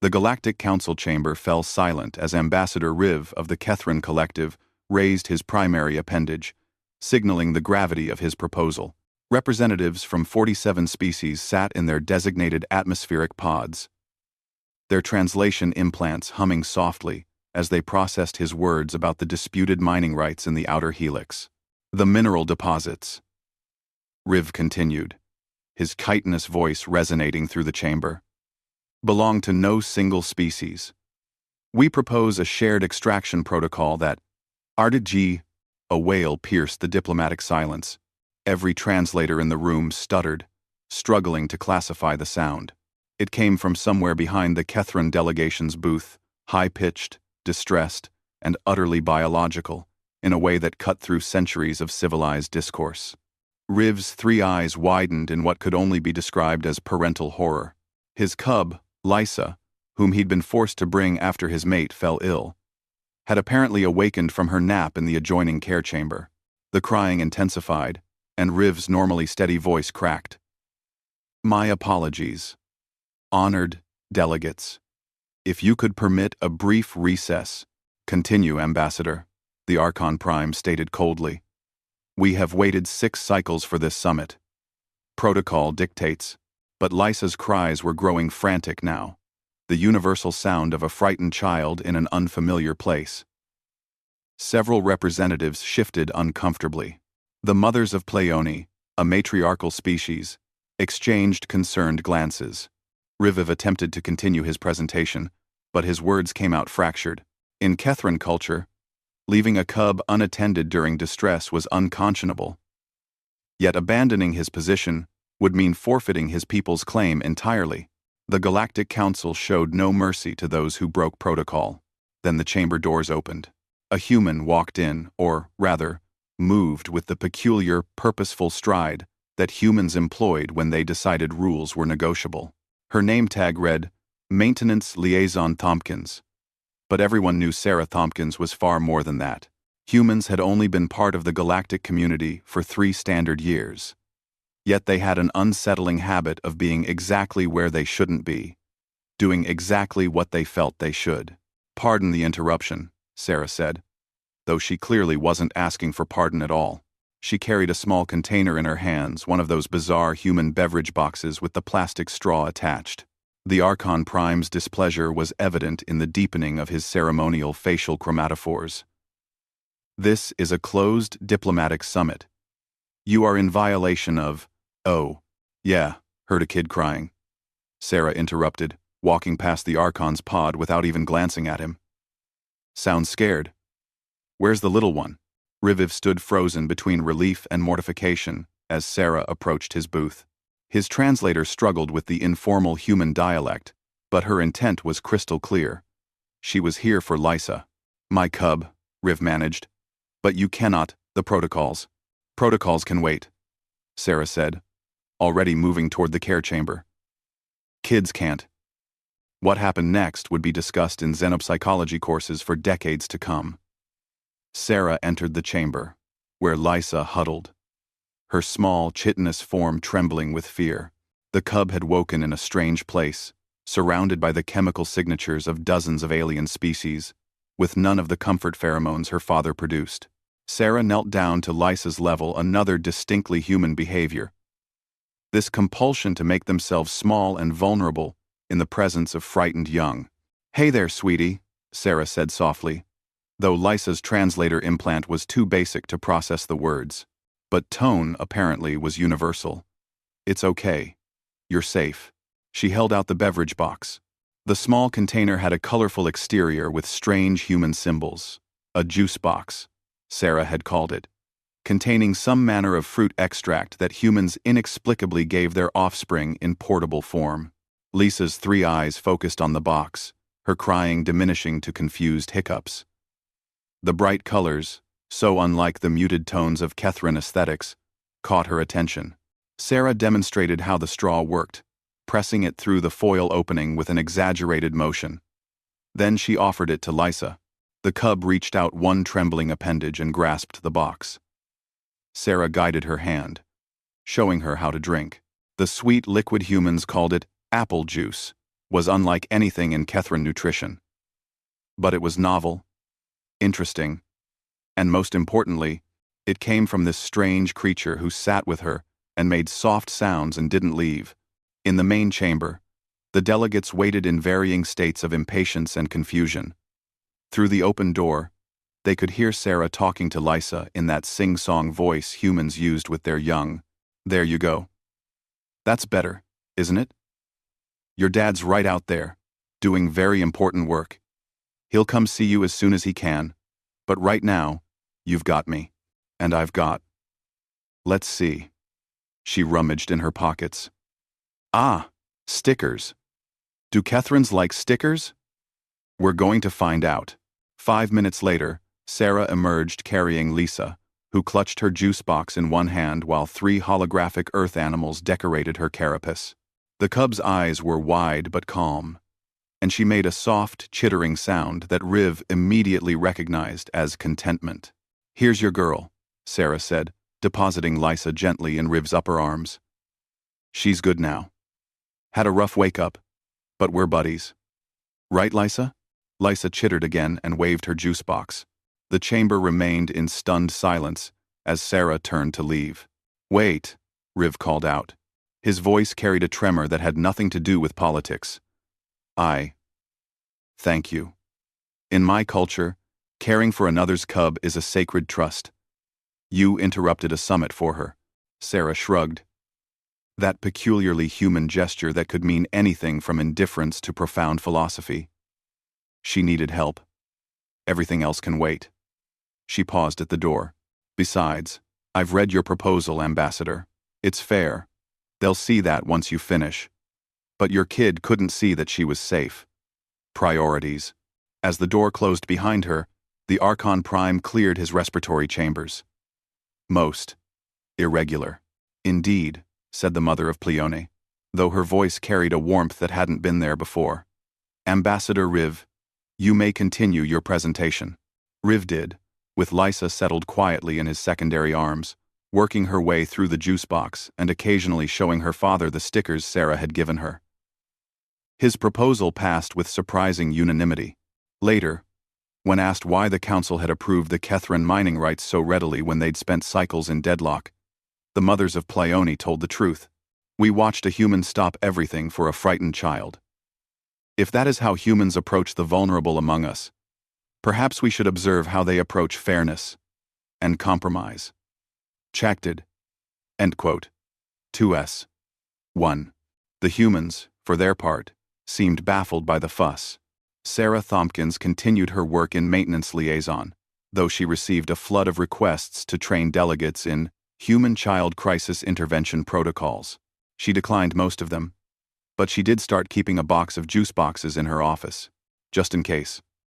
The Galactic Council chamber fell silent as Ambassador Riv of the Kethran Collective raised his primary appendage, signaling the gravity of his proposal. Representatives from 47 species sat in their designated atmospheric pods, their translation implants humming softly as they processed his words about the disputed mining rights in the outer helix. The mineral deposits, Riv continued, his chitinous voice resonating through the chamber, belong to no single species. We propose a shared extraction protocol that RDG. A wail pierced the diplomatic silence. Every translator in the room stuttered, struggling to classify the sound. It came from somewhere behind the Kethran delegation's booth, high-pitched, distressed, and utterly biological, in a way that cut through centuries of civilized discourse. Riv's three eyes widened in what could only be described as parental horror. His cub, Lysa, whom he'd been forced to bring after his mate fell ill, had apparently awakened from her nap in the adjoining care chamber. The crying intensified, and Riv's normally steady voice cracked. My apologies. Honored delegates. If you could permit a brief recess. Continue, Ambassador, the Archon Prime stated coldly. We have waited 6 cycles for this summit. Protocol dictates, but Lysa's cries were growing frantic now, the universal sound of a frightened child in an unfamiliar place. Several representatives shifted uncomfortably. The mothers of Pleione, a matriarchal species, exchanged concerned glances. Riviv attempted to continue his presentation, but his words came out fractured. In Kethran culture, leaving a cub unattended during distress was unconscionable. Yet abandoning his position would mean forfeiting his people's claim entirely. The Galactic Council showed no mercy to those who broke protocol. Then the chamber doors opened. A human walked in, or, rather, moved with the peculiar, purposeful stride that humans employed when they decided rules were negotiable. Her name tag read, Maintenance Liaison Tompkins. But everyone knew Sarah Tompkins was far more than that. Humans had only been part of the galactic community for 3 standard years. Yet they had an unsettling habit of being exactly where they shouldn't be, doing exactly what they felt they should. Pardon the interruption, Sarah said, though she clearly wasn't asking for pardon at all. She carried a small container in her hands, one of those bizarre human beverage boxes with the plastic straw attached. The Archon Prime's displeasure was evident in the deepening of his ceremonial facial chromatophores. This is a closed diplomatic summit. You are in violation of... Oh, yeah, heard a kid crying. Sarah interrupted, walking past the Archon's pod without even glancing at him. Sounds scared. Where's the little one? Riviv stood frozen between relief and mortification as Sarah approached his booth. His translator struggled with the informal human dialect, but her intent was crystal clear. She was here for Lysa. My cub, Riv managed. But you cannot, the protocols. Protocols can wait, Sarah said, already moving toward the care chamber. Kids can't. What happened next would be discussed in xenopsychology courses for decades to come. Sarah entered the chamber, where Lysa huddled, her small, chitinous form trembling with fear. The cub had woken in a strange place, surrounded by the chemical signatures of dozens of alien species, with none of the comfort pheromones her father produced. Sarah knelt down to Lysa's level, another distinctly human behavior. This compulsion to make themselves small and vulnerable in the presence of frightened young. Hey there, sweetie, Sarah said softly, though Lysa's translator implant was too basic to process the words. But tone, apparently, was universal. It's okay. You're safe. She held out the beverage box. The small container had a colorful exterior with strange human symbols. A juice box, Sarah had called it, containing some manner of fruit extract that humans inexplicably gave their offspring in portable form. Lisa's 3 eyes focused on the box, her crying diminishing to confused hiccups. The bright colors, so unlike the muted tones of Kethran aesthetics, caught her attention. Sarah demonstrated how the straw worked, pressing it through the foil opening with an exaggerated motion. Then she offered it to Lysa. The cub reached out one trembling appendage and grasped the box. Sarah guided her hand, showing her how to drink. The sweet liquid humans called it apple juice, was unlike anything in Kethran nutrition. But it was novel, interesting, and most importantly, it came from this strange creature who sat with her and made soft sounds and didn't leave. In the main chamber, the delegates waited in varying states of impatience and confusion. Through the open door, they could hear Sarah talking to Lysa in that sing-song voice humans used with their young. "There you go. That's better, isn't it? Your dad's right out there, doing very important work. He'll come see you as soon as he can, but right now, you've got me, and I've got. Let's see." She rummaged in her pockets. "Ah, stickers. Do Kethrans like stickers? We're going to find out." 5 minutes later, Sarah emerged carrying Lisa, who clutched her juice box in one hand while 3 holographic earth animals decorated her carapace. The cub's eyes were wide but calm, and she made a soft, chittering sound that Riv immediately recognized as contentment. "Here's your girl," Sarah said, depositing Lysa gently in Riv's upper arms. "She's good now. Had a rough wake-up, but we're buddies. Right, Lysa?" Lysa chittered again and waved her juice box. The chamber remained in stunned silence as Sarah turned to leave. "Wait," Riv called out. His voice carried a tremor that had nothing to do with politics. Thank you. In my culture, caring for another's cub is a sacred trust. You interrupted a summit for her." Sarah shrugged. That peculiarly human gesture that could mean anything from indifference to profound philosophy. She needed help. Everything else can wait. She paused at the door. "Besides, I've read your proposal, Ambassador. It's fair. They'll see that once you finish. But your kid couldn't see that she was safe. Priorities." As the door closed behind her, the Archon Prime cleared his respiratory chambers. "Most irregular. Indeed," said the mother of Pleione, though her voice carried a warmth that hadn't been there before. "Ambassador Riv, you may continue your presentation." Riv did, with Lysa settled quietly in his secondary arms, working her way through the juice box and occasionally showing her father the stickers Sarah had given her. His proposal passed with surprising unanimity. Later, when asked why the council had approved the Kethran mining rights so readily when they'd spent cycles in deadlock, the mothers of Pleione told the truth. "We watched a human stop everything for a frightened child. If that is how humans approach the vulnerable among us, perhaps we should observe how they approach fairness and compromise." Chacted. End quote. 2s. 1. The humans, for their part, seemed baffled by the fuss. Sarah Thompkins continued her work in maintenance liaison, though she received a flood of requests to train delegates in human-child crisis intervention protocols. She declined most of them, but she did start keeping a box of juice boxes in her office, just in case.